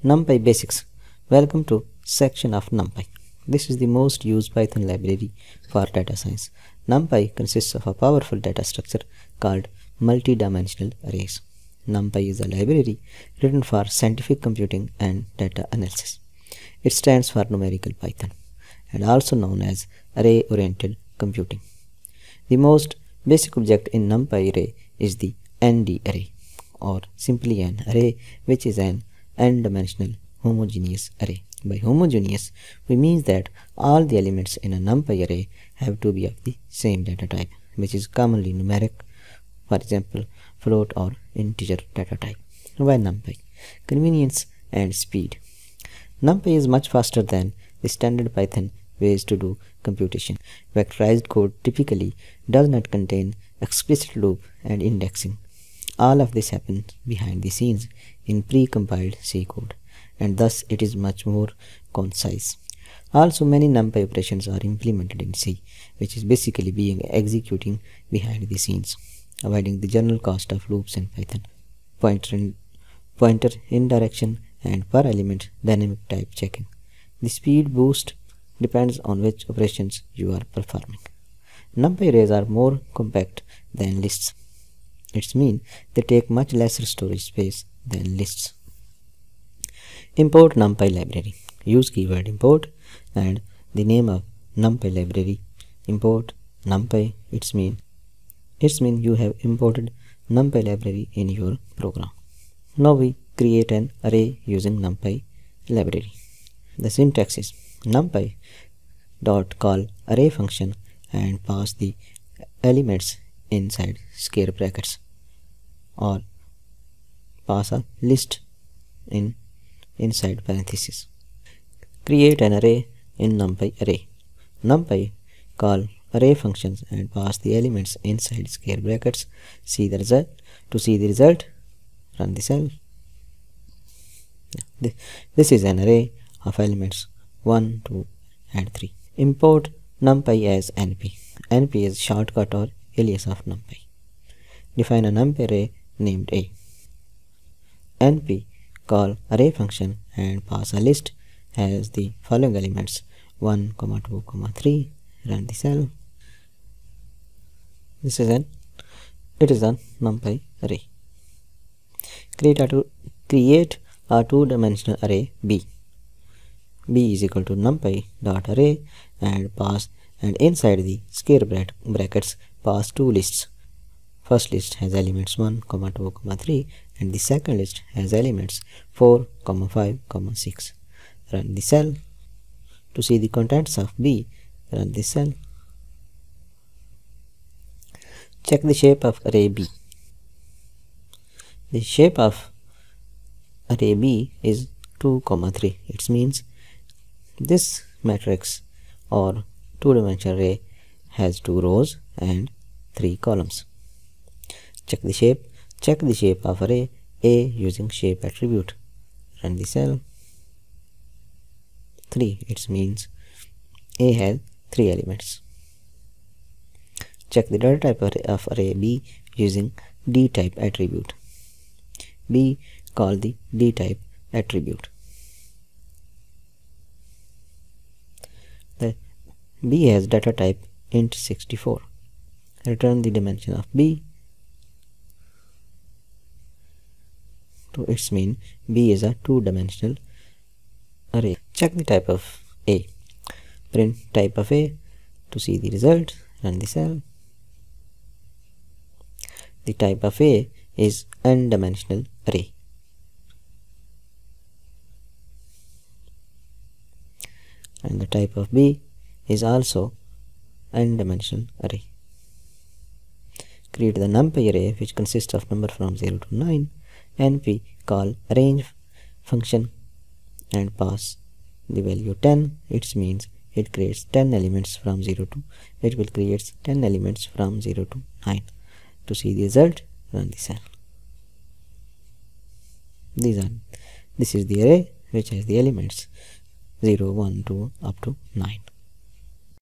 NumPy Basics. Welcome to section of NumPy. This is the most used Python library for data science. NumPy consists of a powerful data structure called multi-dimensional arrays. NumPy is a library written for scientific computing and data analysis. It stands for numerical Python and also known as array-oriented computing. The most basic object in NumPy array is the ND array, or simply an array which is an n-dimensional homogeneous array. By homogeneous, we mean that all the elements in a NumPy array have to be of the same data type, which is commonly numeric, for example, float or integer data type. Why NumPy? Convenience and speed. NumPy is much faster than the standard Python ways to do computation. Vectorized code typically does not contain explicit loop and indexing. All of this happens behind the scenes in pre-compiled C code, and thus it is much more concise. Also, many NumPy operations are implemented in C, which is basically being executing behind the scenes, avoiding the general cost of loops in Python. Pointer indirection and per element dynamic type checking. The speed boost depends on which operations you are performing. NumPy arrays are more compact than lists. It means they take much lesser storage space than lists. Import NumPy library. Use keyword import and the name of NumPy library. Import NumPy. It means you have imported NumPy library in your program. Now we create an array using NumPy library. The syntax is NumPy dot call array function and pass the elements inside square brackets, or pass a list inside parentheses. Create an array in NumPy array. NumPy call array functions and pass the elements inside square brackets. See the result. To see the result, run the cell. This is an array of elements 1, 2 and 3. Import NumPy as NP. NP is shortcut or alias of NumPy. Define a NumPy array named A. NP call array function and pass a list has the following elements 1, 2, 3. Run the cell. It is a NumPy array. Create a two-dimensional array B. B is equal to NumPy dot array and inside the square brackets pass two lists. First list has elements 1, 2, 3 and the second list has elements 4, 5, 6. Run the cell. To see the contents of B, run the cell. Check the shape of array B. The shape of array B is 2, 3. It means this matrix or two-dimensional array has 2 rows and 3 columns. Check the shape of array A using shape attribute. Run the cell. 3. It means A has 3 elements. Check the data type of array B using dType attribute. B call the dType attribute. The B has data type int64. Return the dimension of B. It means B is a two-dimensional array. Check the type of A. Print type of A. To see the result, run the cell. The type of A is n-dimensional array. And the type of B is also n-dimensional array. Create the NumPy array which consists of number from 0 to 9. NP call arrange function and pass the value 10. It means it creates 10 elements from 0 to 10 elements from 0 to 9. To see the result, run the cell. This is the array which has the elements 0, 1, 2 up to 9.